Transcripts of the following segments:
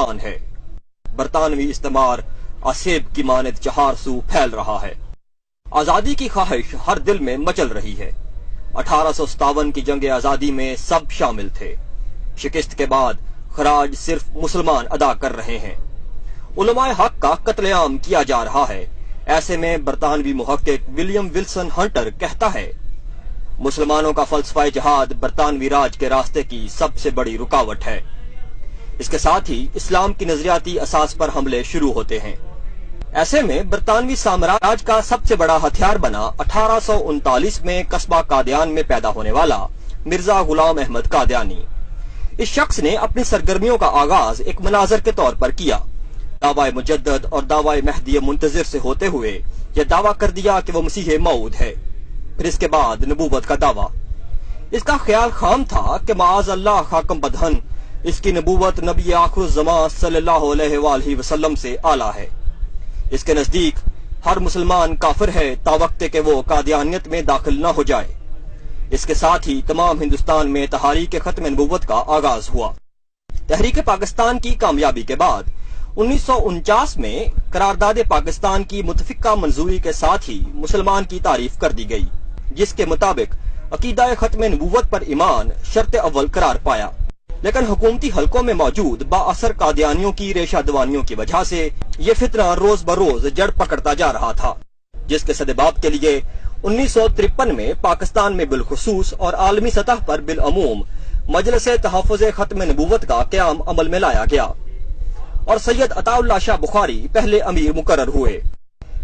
اعلان ہے۔ برطانوی استعمار آسیب کی مانند چہار سو پھیل رہا ہے۔ آزادی کی خواہش ہر دل میں مچل رہی ہے۔ 1857 کی جنگ آزادی میں سب شامل تھے۔ شکست کے بعد خراج صرف مسلمان ادا کر رہے ہیں۔ علماء حق کا قتل عام کیا جا رہا ہے۔ ایسے میں برطانوی محقق ولیم ولسن ہنٹر کہتا ہے، مسلمانوں کا فلسفہ جہاد برطانوی راج کے راستے کی سب سے بڑی رکاوٹ ہے۔ اس کے ساتھ ہی اسلام کی نظریاتی اساس پر حملے شروع ہوتے ہیں۔ ایسے میں برطانوی سامراج کا سب سے بڑا ہتھیار بنا 1839 میں قصبہ قادیان میں پیدا ہونے والا مرزا غلام احمد قادیانی۔ اس شخص نے اپنی سرگرمیوں کا آغاز ایک مناظر کے طور پر کیا۔ دعوی مجدد اور دعوی مہدی منتظر سے ہوتے ہوئے یہ دعویٰ کر دیا کہ وہ مسیح موعود ہے، پھر اس کے بعد نبوت کا دعویٰ۔ اس کا خیال خام تھا کہ معاذ اللہ خاکم بدہن اس کی نبوت نبی آخر الزمان صلی اللہ علیہ وآلہ وسلم سے اعلیٰ ہے۔ اس کے نزدیک ہر مسلمان کافر ہے تاوقت کہ وہ قادیانیت میں داخل نہ ہو جائے۔ اس کے ساتھ ہی تمام ہندوستان میں تحریک ختم نبوت کا آغاز ہوا۔ تحریک پاکستان کی کامیابی کے بعد 1949 میں قرارداد پاکستان کی متفقہ منظوری کے ساتھ ہی مسلمان کی تعریف کر دی گئی، جس کے مطابق عقیدہ ختم نبوت پر ایمان شرط اول قرار پایا۔ لیکن حکومتی حلقوں میں موجود با اثر قادیانیوں کی ریشہ دوانیوں کی وجہ سے یہ فتنہ روز بروز جڑ پکڑتا جا رہا تھا، جس کے سدباب کے لیے 1953 میں پاکستان میں بالخصوص اور عالمی سطح پر بالعموم مجلس تحفظ ختم نبوت کا قیام عمل میں لایا گیا اور سید عطا اللہ شاہ بخاری پہلے امیر مقرر ہوئے۔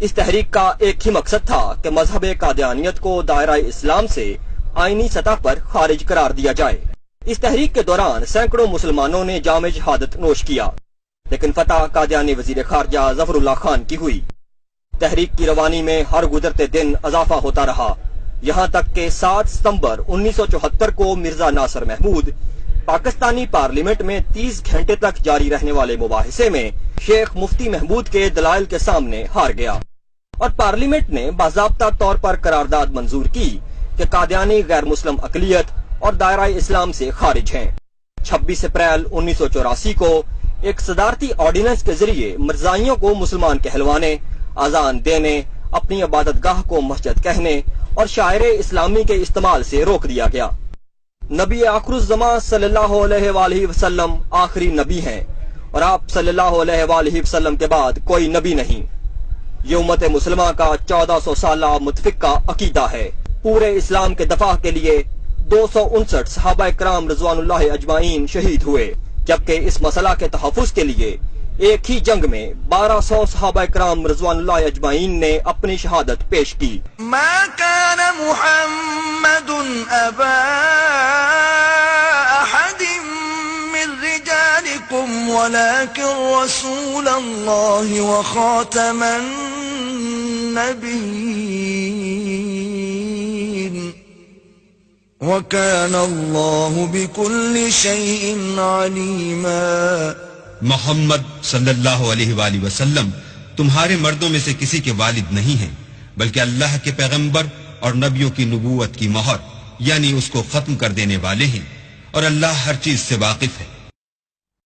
اس تحریک کا ایک ہی مقصد تھا کہ مذہب قادیانیت کو دائرہ اسلام سے آئینی سطح پر خارج قرار دیا جائے۔ اس تحریک کے دوران سینکڑوں مسلمانوں نے جام شہادت نوش کیا، لیکن فتح قادیانی وزیر خارجہ ظفر اللہ خان کی ہوئی۔ تحریک کی روانی میں ہر گزرتے دن اضافہ ہوتا رہا، یہاں تک کہ 7 ستمبر 1974 کو مرزا ناصر محمود پاکستانی پارلیمنٹ میں 30 گھنٹے تک جاری رہنے والے مباحثے میں شیخ مفتی محمود کے دلائل کے سامنے ہار گیا اور پارلیمنٹ نے باضابطہ طور پر قرارداد منظور کی کہ قادیانی غیر مسلم اقلیت اور دائرہ اسلام سے خارج ہیں۔ 26 اپریل 1984 کو ایک صدارتی آرڈیننس کے ذریعے مرزائیوں کو مسلمان کہلوانے، اذان دینے، اپنی عبادت گاہ کو مسجد کہنے اور شاعر اسلامی کے استعمال سے روک دیا گیا۔ نبی آخر الزمان صلی اللہ علیہ وآلہ وسلم آخری نبی ہیں اور آپ صلی اللہ علیہ وآلہ وسلم کے بعد کوئی نبی نہیں۔ یہ امت مسلمہ کا 1400 سالہ متفقہ عقیدہ ہے۔ پورے اسلام کے دفاع کے لیے 259 صحابہ کرام رضوان اللہ اجمعین شہید ہوئے، جبکہ اس مسئلہ کے تحفظ کے لیے ایک ہی جنگ میں 1200 صحابہ کرام رضوان اللہ اجمعین نے اپنی شہادت پیش کی۔ ما كان محمد ابا احد من رجالكم ولكن رسول الله وخاتم النبيين وَكَانَ اللَّهُ بِكُلِّ شَيْءٍ عَلِيمًا۔ محمد صلی اللہ علیہ وآلہ وسلم تمہارے مردوں میں سے کسی کے والد نہیں ہیں، بلکہ اللہ کے پیغمبر اور نبیوں کی نبوت کی مہر یعنی اس کو ختم کر دینے والے ہیں، اور اللہ ہر چیز سے واقف ہے۔